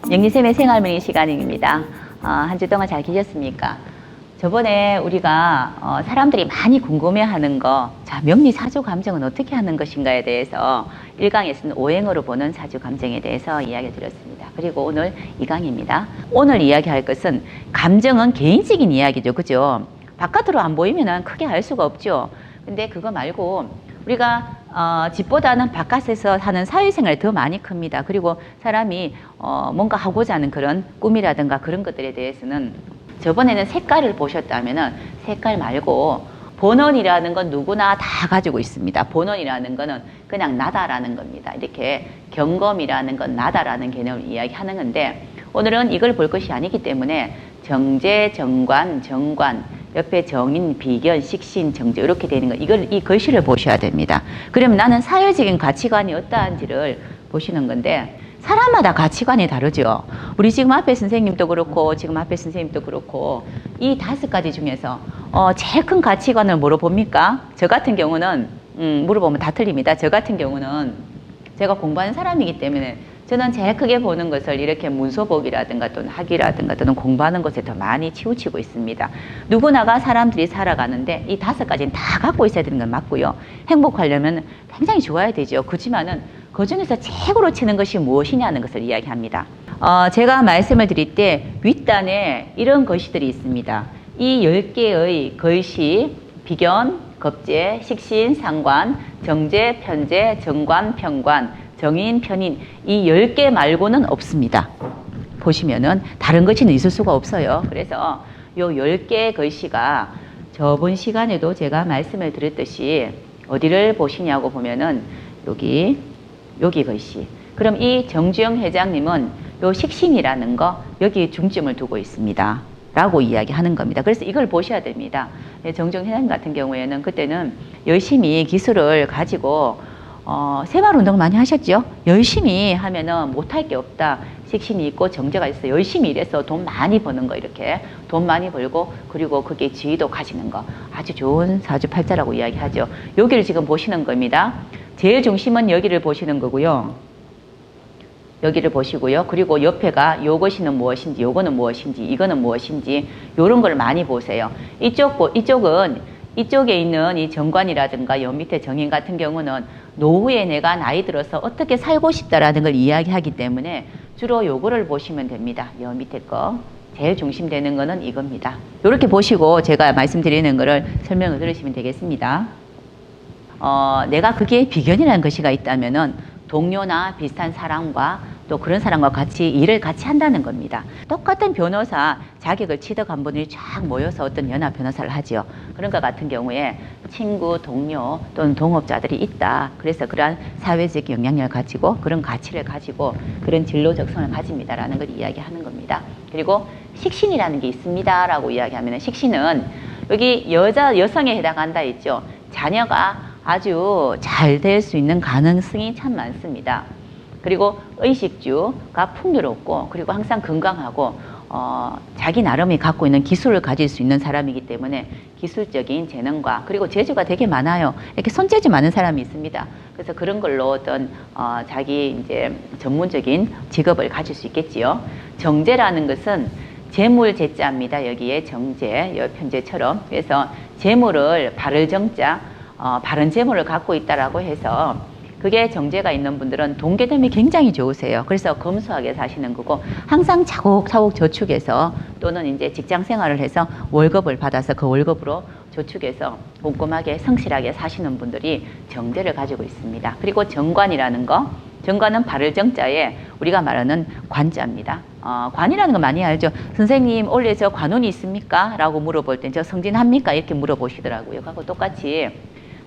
영리쌤의 생활문의 시간입니다. 한 주 동안 잘 계셨습니까? 저번에 우리가 사람들이 많이 궁금해하는 거, 자, 명리 사주 감정은 어떻게 하는 것인가에 대해서 1강에서는 오행으로 보는 사주 감정에 대해서 이야기 드렸습니다. 그리고 오늘 2강입니다. 오늘 이야기할 것은 감정은 개인적인 이야기죠. 그죠? 바깥으로 안 보이면 크게 알 수가 없죠. 근데 그거 말고 우리가 집보다는 바깥에서 하는 사회생활이 더 많이 큽니다. 그리고 사람이 뭔가 하고자 하는 그런 꿈이라든가 그런 것들에 대해서는 저번에는 색깔을 보셨다면은 색깔 말고 본원이라는 건 누구나 다 가지고 있습니다. 본원이라는 거는 그냥 나다라는 겁니다. 이렇게 경검이라는 건 나다라는 개념을 이야기하는 건데 오늘은 이걸 볼 것이 아니기 때문에 정제, 정관, 정관, 옆에 정인, 비견, 식신, 정제 이렇게 되는 거 이 글씨를 보셔야 됩니다. 그러면 나는 사회적인 가치관이 어떠한지를 보시는 건데 사람마다 가치관이 다르죠. 우리 지금 앞에 선생님도 그렇고 지금 앞에 선생님도 그렇고 이 5가지 중에서 제일 큰 가치관을 물어봅니까? 저 같은 경우는 물어보면 다 틀립니다. 저 같은 경우는 제가 공부하는 사람이기 때문에 저는 제일 크게 보는 것을 이렇게 문서보기라든가 또는 학위라든가 또는 공부하는 것에 더 많이 치우치고 있습니다. 누구나가 사람들이 살아가는데 이 5가지는 다 갖고 있어야 되는 건 맞고요. 행복하려면 굉장히 좋아야 되죠. 그렇지만은 그 중에서 최고로 치는 것이 무엇이냐는 것을 이야기합니다. 제가 말씀을 드릴 때 윗단에 이런 글씨들이 있습니다. 이 10개의 글씨, 비견, 겁재, 식신, 상관, 정제, 편제, 정관, 평관, 정인, 편인 이 10개 말고는 없습니다. 보시면은 다른 글씨는 있을 수가 없어요. 그래서 요 10개의 글씨가 저번 시간에도 제가 말씀을 드렸듯이 어디를 보시냐고 보면은 여기 글씨. 그럼 이 정주영 회장님은 요 식신이라는 거 여기 중점을 두고 있습니다. 라고 이야기하는 겁니다. 그래서 이걸 보셔야 됩니다. 정주영 회장님 같은 경우에는 그때는 열심히 기술을 가지고 생활운동 많이 하셨죠? 열심히 하면은 못할 게 없다. 식신이 있고 정제가 있어. 열심히 일해서 돈 많이 버는 거 이렇게 돈 많이 벌고 그리고 그게 지위도 가지는 거 아주 좋은 사주팔자라고 이야기하죠. 여기를 지금 보시는 겁니다. 제일 중심은 여기를 보시는 거고요. 여기를 보시고요. 그리고 옆에가 요것이는 무엇인지 요거는 무엇인지 이거는 무엇인지 요런 걸 많이 보세요. 이쪽은 이쪽에 있는 이 정관이라든가 요 밑에 정인 같은 경우는 노후에 내가 나이 들어서 어떻게 살고 싶다라는 걸 이야기하기 때문에 주로 요거를 보시면 됩니다. 요 밑에 거. 제일 중심되는 거는 이겁니다. 요렇게 보시고 제가 말씀드리는 거를 설명을 들으시면 되겠습니다. 내가 그게 비견이라는 것이가 있다면은 동료나 비슷한 사람과 또 그런 사람과 같이 일을 같이 한다는 겁니다. 똑같은 변호사 자격을 취득한 분들이 쫙 모여서 어떤 연합 변호사를 하죠. 그런 것 같은 경우에 친구, 동료 또는 동업자들이 있다. 그래서 그러한 사회적 영향력을 가지고 그런 가치를 가지고 그런 진로적 성을 가집니다라는 걸 이야기하는 겁니다. 그리고 식신이라는 게 있습니다라고 이야기하면 식신은 여기 여성에 해당한다 했죠. 자녀가 아주 잘 될 수 있는 가능성이 참 많습니다. 그리고 의식주가 풍요롭고 그리고 항상 건강하고 자기 나름이 갖고 있는 기술을 가질 수 있는 사람이기 때문에 기술적인 재능과 그리고 재주가 되게 많아요. 이렇게 손재주 많은 사람이 있습니다. 그래서 그런 걸로 어떤 자기 이제 전문적인 직업을 가질 수 있겠지요. 정제라는 것은 재물 제자입니다. 여기에 정제, 편제처럼. 그래서 재물을 바를 정자, 바른 재물을 갖고 있다라고 해서 그게 정제가 있는 분들은 동계됨이 굉장히 좋으세요. 그래서 검소하게 사시는 거고 항상 차곡차곡 저축해서 또는 이제 직장 생활을 해서 월급을 받아서 그 월급으로 저축해서 꼼꼼하게 성실하게 사시는 분들이 정제를 가지고 있습니다. 그리고 정관이라는 거, 정관은 바를 정자에 우리가 말하는 관자입니다. 관이라는 거 많이 알죠. 선생님 원래 저 관운이 있습니까? 라고 물어볼 때 저 성진합니까? 이렇게 물어보시더라고요. 그하고 똑같이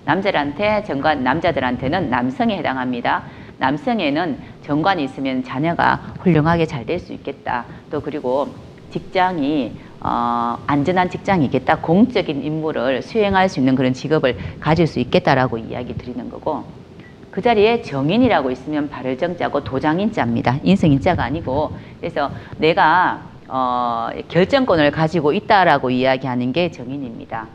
남자들한테 정관, 남자들한테는 남성에 해당합니다. 남성에는 정관이 있으면 자녀가 훌륭하게 잘 될 수 있겠다. 또 그리고 직장이 안전한 직장이겠다. 공적인 임무를 수행할 수 있는 그런 직업을 가질 수 있겠다라고 이야기 드리는 거고 그 자리에 정인이라고 있으면 바를 정자고 도장인자입니다. 인성인자가 아니고 그래서 내가 결정권을 가지고 있다라고 이야기하는 게 정인입니다.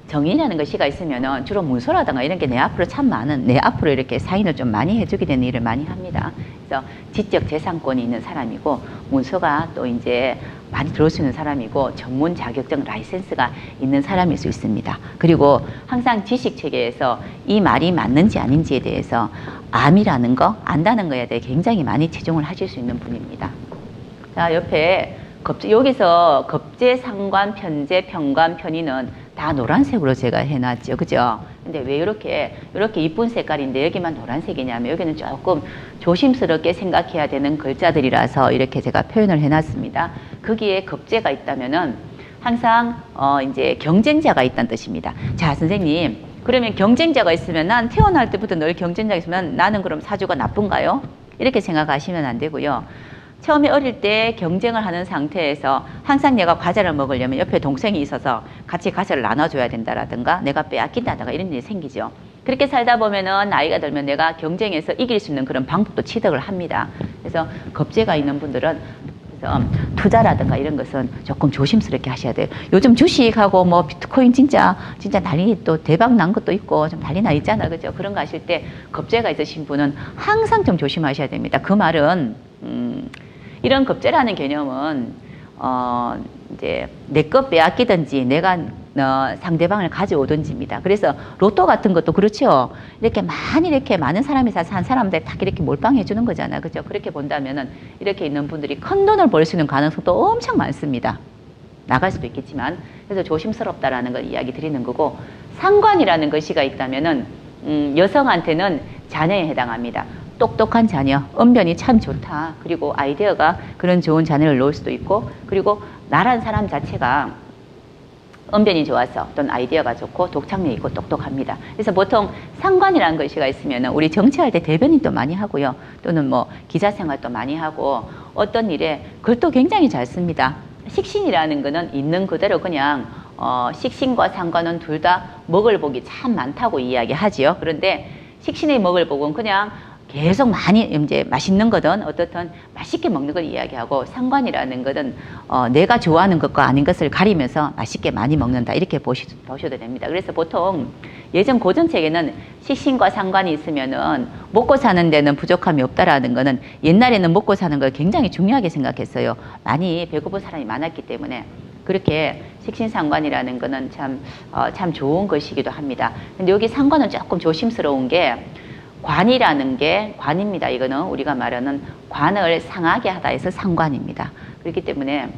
정인이라는 것이가 있으면은 주로 문서라든가 이런 게 내 앞으로 참 많은, 내 앞으로 이렇게 사인을 좀 많이 해주게 되는 일을 많이 합니다. 그래서 지적 재산권이 있는 사람이고, 문서가 또 이제 많이 들어올 수 있는 사람이고, 전문 자격증 라이센스가 있는 사람일 수 있습니다. 그리고 항상 지식 체계에서 이 말이 맞는지 아닌지에 대해서 암이라는 거, 안다는 거에 대해 굉장히 많이 치중을 하실 수 있는 분입니다. 자, 옆에 여기서 겁재, 상관, 편재, 평관, 편의는 다 노란색으로 제가 해놨죠. 그죠? 근데 왜 이렇게 이쁜 색깔인데 여기만 노란색이냐면, 여기는 조금 조심스럽게 생각해야 되는 글자들이라서 이렇게 제가 표현을 해놨습니다. 거기에 겁재가 있다면은 항상 이제 경쟁자가 있다는 뜻입니다. 자, 선생님, 그러면 경쟁자가 있으면, 난 태어날 때부터 늘 경쟁자가 있으면 나는 그럼 사주가 나쁜가요? 이렇게 생각하시면 안 되고요. 처음에 어릴 때 경쟁을 하는 상태에서 항상 내가 과자를 먹으려면 옆에 동생이 있어서 같이 과자를 나눠줘야 된다라든가 내가 빼앗긴다든가 이런 일이 생기죠. 그렇게 살다 보면은 나이가 들면 내가 경쟁에서 이길 수 있는 그런 방법도 취득을 합니다. 그래서 겁재가 있는 분들은 그래서 투자라든가 이런 것은 조금 조심스럽게 하셔야 돼요. 요즘 주식하고 뭐 비트코인 진짜 난리, 또 대박 난 것도 있고 좀 난리 나 있잖아. 그죠? 그런 거 하실 때 겁재가 있으신 분은 항상 좀 조심하셔야 됩니다. 그 말은 이런 겁재라는 개념은 이제 내 것 빼앗기든지 내가 상대방을 가져오든지입니다. 그래서 로또 같은 것도 그렇죠. 이렇게 많은 사람이 사서 한 사람들 딱 이렇게 몰빵해 주는 거잖아. 그죠? 그렇게 본다면은 이렇게 있는 분들이 큰 돈을 벌 수 있는 가능성도 엄청 많습니다. 나갈 수도 있겠지만, 그래서 조심스럽다라는 걸 이야기 드리는 거고, 상관이라는 것이가 있다면은 여성한테는 자녀에 해당합니다. 똑똑한 자녀, 언변이 참 좋다. 그리고 아이디어가 그런 좋은 자녀를 놓을 수도 있고, 그리고 나란 사람 자체가 언변이 좋아서 또는 아이디어가 좋고 독창력 있고 똑똑합니다. 그래서 보통 상관이라는 것이가 있으면 우리 정치할 때 대변인도 많이 하고요. 또는 뭐 기자 생활도 많이 하고, 어떤 일에 글도 굉장히 잘 씁니다. 식신이라는 거는 있는 그대로 그냥 식신과 상관은 둘 다 먹을 복이 참 많다고 이야기하지요. 그런데 식신의 먹을 복은 그냥 계속 많이 이제 맛있는 거든 어떻든 맛있게 먹는 걸 이야기하고, 상관이라는 것은 내가 좋아하는 것과 아닌 것을 가리면서 맛있게 많이 먹는다, 이렇게 보셔도 됩니다. 그래서 보통 예전 고전책에는 식신과 상관이 있으면은 먹고 사는 데는 부족함이 없다라는 거는, 옛날에는 먹고 사는 걸 굉장히 중요하게 생각했어요. 많이 배고픈 사람이 많았기 때문에. 그렇게 식신상관이라는 거는 참 좋은 것이기도 합니다. 근데 여기 상관은 조금 조심스러운 게, 관이라는 게 관입니다. 이거는 우리가 말하는 관을 상하게 하다 해서 상관입니다. 그렇기 때문에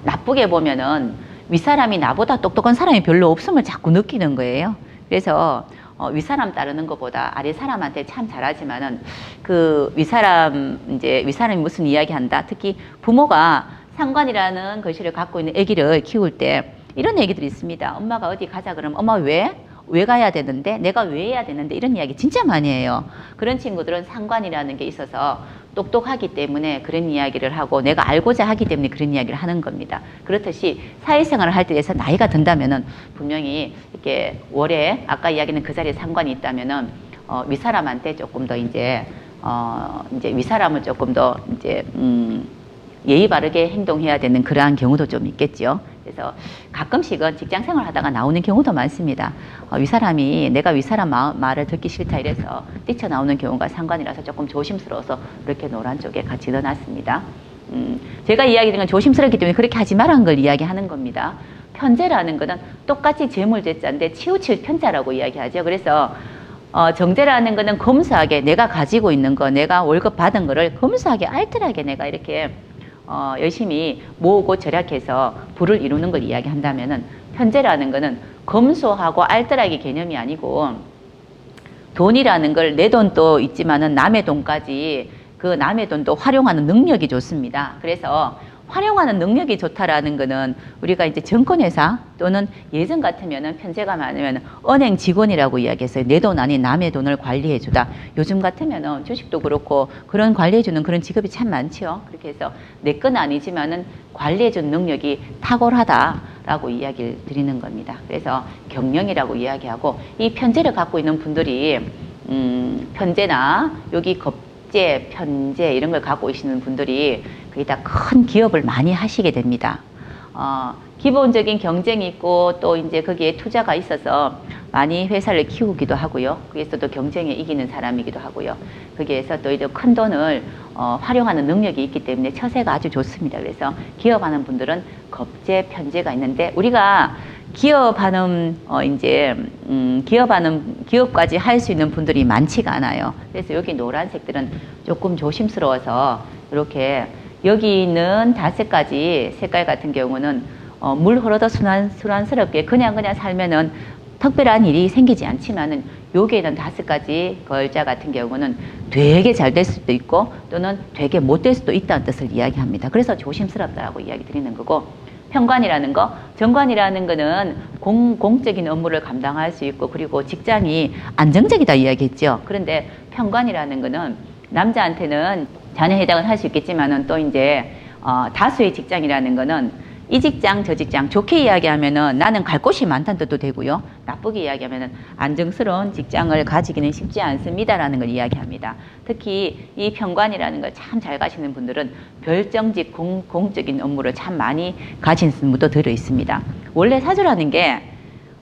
나쁘게 보면은 윗사람이 나보다 똑똑한 사람이 별로 없음을 자꾸 느끼는 거예요. 그래서 윗사람 따르는 것보다 아랫사람한테 참 잘하지만은, 그 윗사람이 무슨 이야기 한다. 특히 부모가 상관이라는 것을 갖고 있는 아기를 키울 때 이런 얘기들이 있습니다. 엄마가 어디 가자 그러면 엄마 왜 가야 되는데, 내가 왜 해야 되는데, 이런 이야기 진짜 많이 해요. 그런 친구들은 상관이라는 게 있어서 똑똑하기 때문에 그런 이야기를 하고, 내가 알고자 하기 때문에 그런 이야기를 하는 겁니다. 그렇듯이 사회생활을 할 때에서 나이가 든다면은 분명히 이렇게 월에 아까 이야기는 그 자리에 상관이 있다면은 윗사람한테 조금 더 이제 윗사람을 조금 더 이제 예의 바르게 행동해야 되는 그러한 경우도 좀 있겠죠. 그래서 가끔씩은 직장 생활 하다가 나오는 경우도 많습니다. 윗사람이 내가 윗사람 말을 듣기 싫다 이래서 뛰쳐나오는 경우가 상관이라서 조금 조심스러워서 이렇게 노란 쪽에 같이 넣어놨습니다. 제가 이야기드린 건 조심스럽기 때문에 그렇게 하지 말라는 걸 이야기하는 겁니다. 편재라는 거는 똑같이 재물재자인데 치우칠 편자라고 이야기하죠. 그래서 정재라는 거는 검소하게 내가 가지고 있는 거, 내가 월급 받은 거를 검소하게 알뜰하게 내가 이렇게 열심히 모으고 절약해서 부를 이루는 걸 이야기한다면은, 편재라는 거는 검소하고 알뜰하게 개념이 아니고, 돈이라는 걸 내 돈도 있지만은 남의 돈까지 그 남의 돈도 활용하는 능력이 좋습니다. 그래서 활용하는 능력이 좋다라는 거는 우리가 이제 증권회사 또는 예전 같으면은 편재가 많으면 은행 직원이라고 이야기했어요. 내 돈 아닌 남의 돈을 관리해 주다. 요즘 같으면은 주식도 그렇고 그런 관리해 주는 그런 직업이 참 많죠. 그렇게 해서 내 건 아니지만은 관리해 주는 능력이 탁월하다라고 이야기를 드리는 겁니다. 그래서 경영이라고 이야기하고, 이 편재를 갖고 있는 분들이 편재나 여기 겁재, 편재 이런 걸 갖고 계시는 분들이 거의 다 큰 기업을 많이 하시게 됩니다. 기본적인 경쟁이 있고 또 이제 거기에 투자가 있어서 많이 회사를 키우기도 하고요. 거기에서도 경쟁에 이기는 사람이기도 하고요. 거기에서 또 이제 큰 돈을 활용하는 능력이 있기 때문에 처세가 아주 좋습니다. 그래서 기업하는 분들은 겁재 편제가 있는데 우리가 기업하는 기업까지 할 수 있는 분들이 많지가 않아요. 그래서 여기 노란색들은 조금 조심스러워서 이렇게 여기 있는 5가지 색깔 같은 경우는 물 흐르듯 순환스럽게 그냥 살면은 특별한 일이 생기지 않지만은 여기에 있는 5가지 글자 같은 경우는 되게 잘 될 수도 있고 또는 되게 못 될 수도 있다는 뜻을 이야기합니다. 그래서 조심스럽다라고 이야기 드리는 거고, 편관이라는 거, 정관이라는 거는 공적인 업무를 감당할 수 있고 그리고 직장이 안정적이다 이야기했죠. 그런데 편관이라는 거는 남자한테는 자녀 해당을 할 수 있겠지만은 또 이제 다수의 직장이라는 거는 이 직장 저 직장 좋게 이야기하면은 나는 갈 곳이 많다는 뜻도 되고요. 나쁘게 이야기하면은 안정스러운 직장을 가지기는 쉽지 않습니다라는 걸 이야기합니다. 특히 이 편관이라는 걸 참 잘 가시는 분들은 별정직 공적인 업무를 참 많이 가진 분도 들어 있습니다. 원래 사주라는 게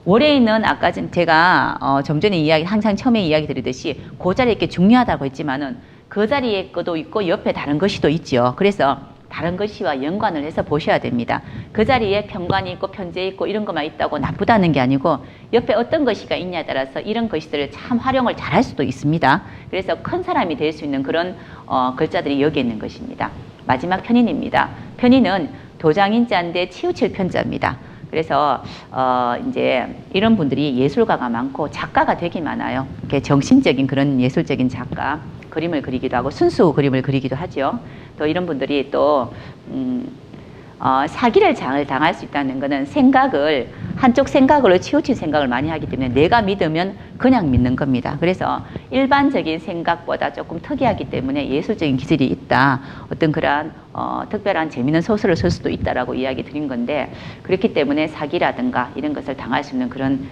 올해는 아까 제가 좀 전에 항상 처음에 이야기 드리듯이 그 자리에 이렇게 중요하다고 했지만은 그 자리에 것도 있고 옆에 다른 것이 또 있죠. 그래서 다른 것이와 연관을 해서 보셔야 됩니다. 그 자리에 편관이 있고 편재 있고 이런 것만 있다고 나쁘다는 게 아니고 옆에 어떤 것이가 있냐에 따라서 이런 것들을 참 활용을 잘할 수도 있습니다. 그래서 큰 사람이 될 수 있는 그런 글자들이 여기 있는 것입니다. 마지막 편인입니다. 편인은 도장인자인데 치우칠 편자입니다. 그래서 이제 이런 분들이 예술가가 많고 작가가 되게 많아요. 이렇게 정신적인 그런 예술적인 작가, 그림을 그리기도 하고 순수 그림을 그리기도 하죠. 또 이런 분들이 또 사기를 당할 수 있다는 것은 한쪽 생각으로 치우친 생각을 많이 하기 때문에 내가 믿으면 그냥 믿는 겁니다. 그래서 일반적인 생각보다 조금 특이하기 때문에 예술적인 기질이 있다. 어떤 그러한 특별한 재미있는 소설을 쓸 수도 있다라고 이야기 드린 건데, 그렇기 때문에 사기라든가 이런 것을 당할 수 있는 그런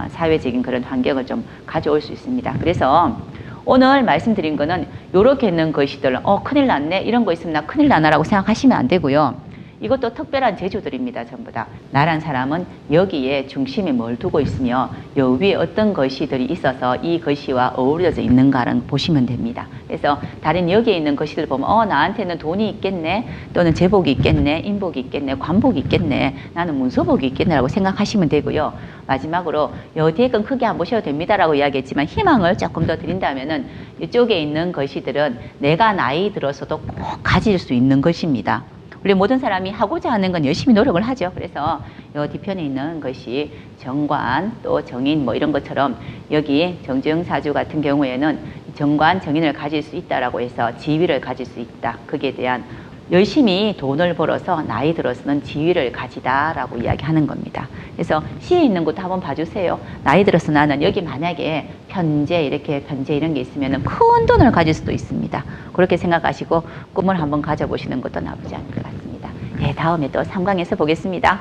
사회적인 그런 환경을 좀 가져올 수 있습니다. 그래서 오늘 말씀드린 거는 이렇게 있는 것이들, 큰일 났네, 이런 거 있으면 나 큰일 나나라고 생각하시면 안 되고요. 이것도 특별한 재주들입니다. 전부 다. 나란 사람은 여기에 중심에 뭘 두고 있으며 여 위에 어떤 것이들이 있어서 이 것이와 어우러져 있는가를 보시면 됩니다. 그래서 다른 여기에 있는 것이들 보면 나한테는 돈이 있겠네, 또는 제복이 있겠네, 인복이 있겠네, 관복이 있겠네, 나는 문서복이 있겠네 라고 생각하시면 되고요. 마지막으로 여 뒤에 건 크게 안 보셔도 됩니다라고 이야기했지만 희망을 조금 더 드린다면은 이쪽에 있는 것이들은 내가 나이 들어서도 꼭 가질 수 있는 것입니다. 우리 모든 사람이 하고자 하는 건 열심히 노력을 하죠. 그래서 이 뒤편에 있는 것이 정관, 또 정인 뭐 이런 것처럼 여기 정주영사주 같은 경우에는 정관, 정인을 가질 수 있다라고 해서 지위를 가질 수 있다. 거기에 대한 열심히 돈을 벌어서 나이 들어서는 지위를 가지다라고 이야기하는 겁니다. 그래서 시에 있는 것도 한번 봐주세요. 나이 들어서 나는 여기 만약에 편재 이런 게 있으면 큰 돈을 가질 수도 있습니다. 그렇게 생각하시고 꿈을 한번 가져보시는 것도 나쁘지 않을 것 같습니다. 네, 다음에 또 3강에서 보겠습니다.